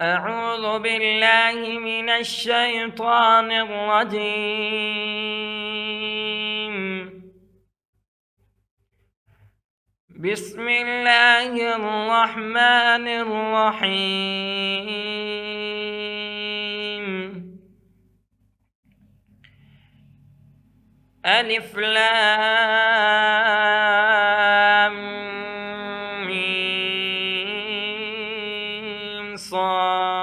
أعوذ بالله من الشيطان الرجيم. بسم الله الرحمن الرحيم. ألف لام ميم صاد.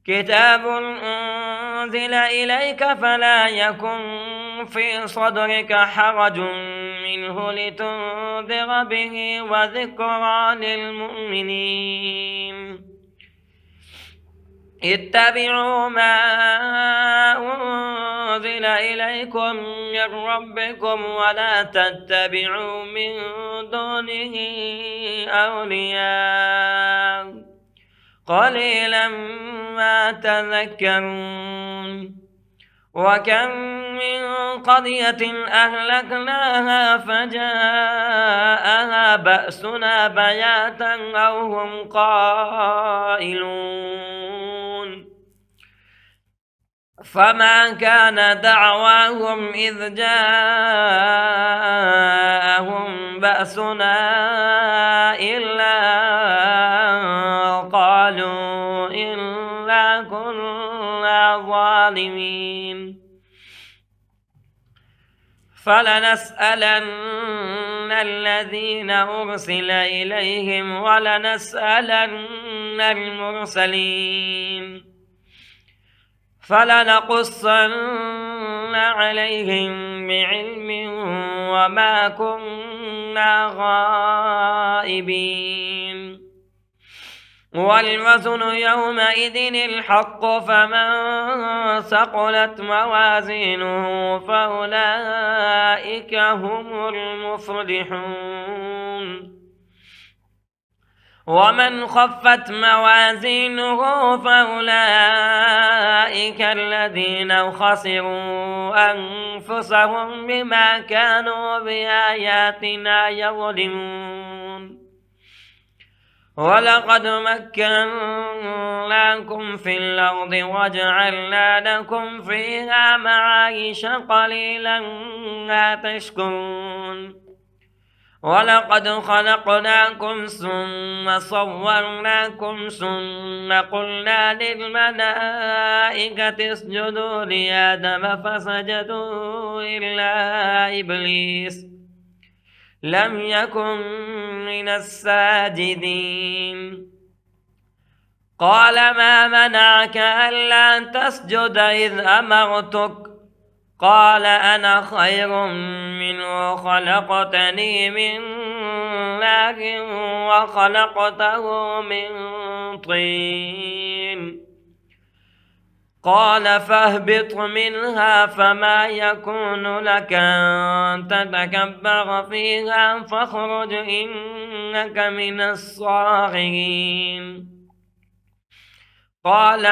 كتاب أنزل إليك فلا يكن في صدرك حرج منه لتنذر به وذكرى للمؤمنين. اتبعوا ما أنزل إليكم من ربكم ولا تتبعوا من دونه أولياء قليلا ما تذكرون. وكم من قرية أهلكناها فجاءها بأسنا بياتا أو هم قائلون. فما كان دعواهم إذ جاءهم بأسنا إلا قالوا إنا كنا ظالمين. فلنسألن الذين أرسل إليهم ولنسألن المرسلين. فلنقصن عليهم بعلم وما كنا غائبين. والوزن يومئذ الحق فمن ثقلت موازينه فأولئك هم المفلحون. ومن خفت موازينه فأولئك الذين خسروا أنفسهم بما كانوا بآياتنا يظلمون. ولقد مكناكم في الأرض وجعلنا لكم فيها معايش قليلا ما تشكرون. ولقد خلقناكم ثم صورناكم ثم قلنا للملائكة اسجدوا لآدم فسجدوا إلا إبليس لم يكن من الساجدين. قال ما منعك ألا تسجد إذ أمرتك؟ قال أنا خير منه خلقتني من نار وخلقته من طين. قال فاهبط منها فما يكون لك أن تتكبر فيها فاخرج إنك من الصاغرين. قال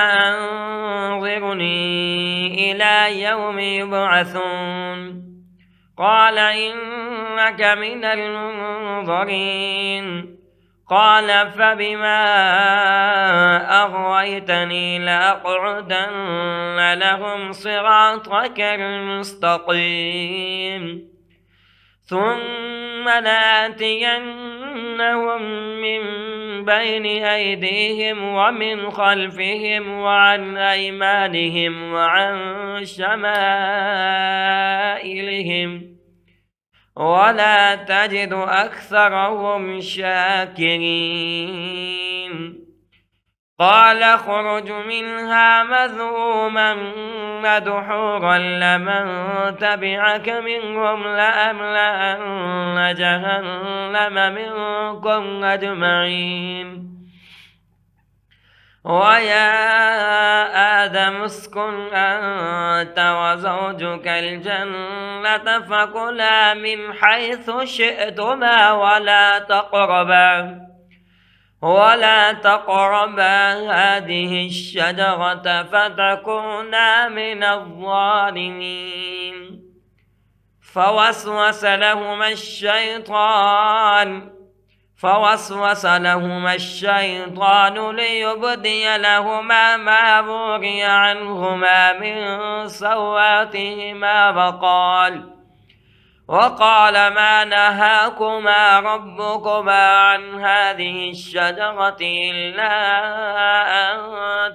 أنظرني إلى يوم يبعثون. قال إنك من المنظرين. قال فبما أغويتني لأقعدن لهم صراطك المستقيم ثم لآتينهم من بين أيديهم ومن خلفهم وعن أيمانهم وعن شمائلهم ولا تجد أكثرهم شاكرين. قال اخرج منها مذءوما مدحورا لمن تبعك منهم لأملأن جهنم منكم أجمعين. ويا آدم اسكن أنت وزوجك الجنة فكلا من حيث شئتما ولا تقربا هذه الشجرة فتكونا من الظالمين. فوسوس لهما الشيطان فوسوس لهما الشيطان ليبدي لهما ما وري عنهما من سواتهما وقال ما نهاكما ربكما عن هذه الشجرة إلا أن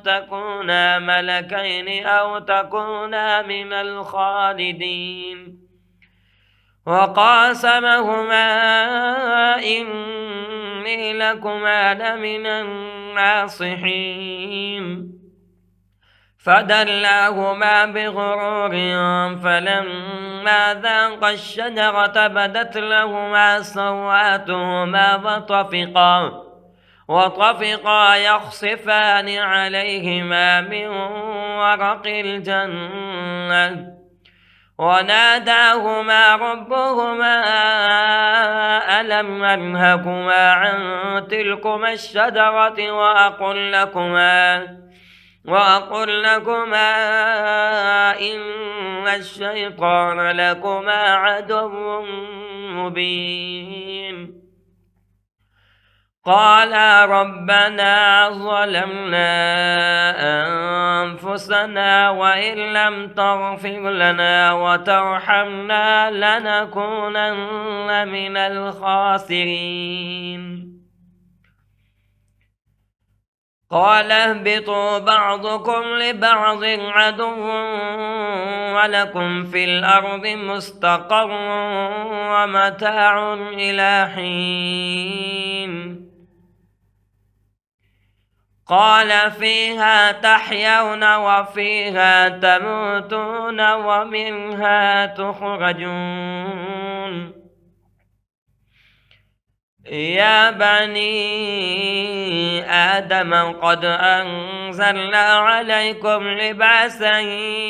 تكونا ملكين أو تكونا من الخالدين وقاسمهما إني لكما لمن الناصحين فدلاهما بغرور فلما ذاقا الشجرة بدت لهما سوآتهما وطفقا يخصفان عليهما من ورق الجنة وناداهما ربهما ألم أنهكما عن تلكما الشجرة وأقل لكما إن الشيطان لكما عدو مبين قالا ربنا ظلمنا أنفسنا وإن لم تغفر لنا وترحمنا لنكونن من الخاسرين قال اهبطوا بعضكم لبعض عدو ولكم في الأرض مستقر ومتاع إلى حين قال فيها تحيون وفيها تموتون ومنها تخرجون يا بني آدم قد أنزلنا عليكم لباسا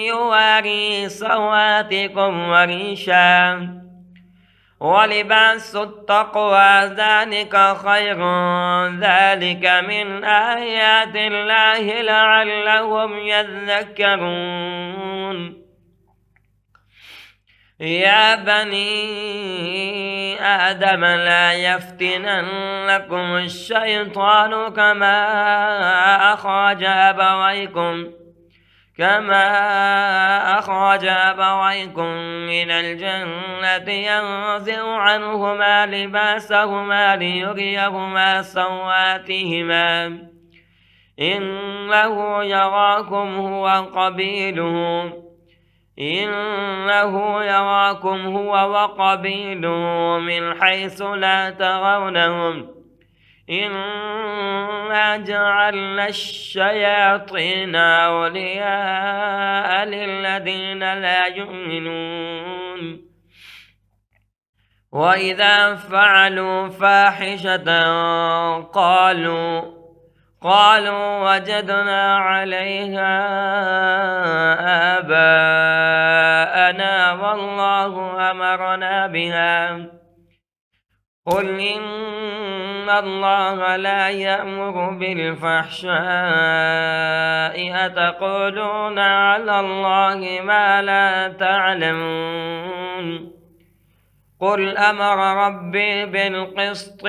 يواري سواتكم وريشا ولباس التقوى ذلك خير ذلك من آيات الله لعلهم يذكرون يا بني آدم لا يفتننكم الشيطان كما أخرج أبويكم من الجنة ينزع عنهما لباسهما ليريهما سواتهما إنه يراكم هو وقبيله من حيث لا ترونهم إنا جعلنا الشياطين أولياء للذين لا يؤمنون وإذا فعلوا فاحشة قالوا وجدنا عليها آباءنا والله أمرنا بها قل إن الله لا يأمر بالفحشاء أتقولون على الله ما لا تعلمون قل أمر ربي بالقسط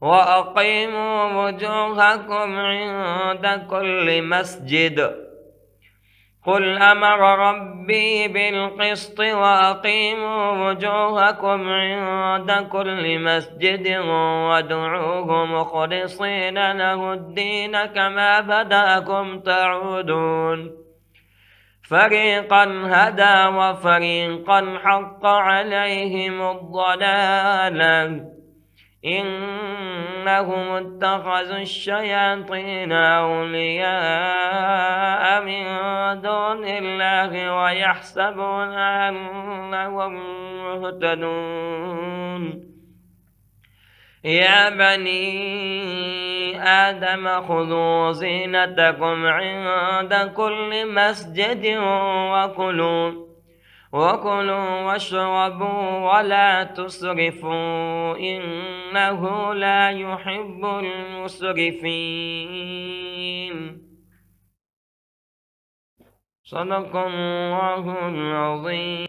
وأقيموا وجوهكم عند كل مسجد قل أمر ربي بالقسط وأقيموا وجوهكم عند كل مسجد وادعوه مخلصين له الدين كما بدأكم تعودون فريقا هدى وفريقا حق عليهم الضلالة إنهم اتخذوا الشياطين أولياء من دون الله ويحسبون أنهم مهتدون يا بني آدم خذوا زينتكم عند كل مسجد وكلوا واشربوا ولا تسرفوا إنه لا يحب المسرفين صدق الله العظيم.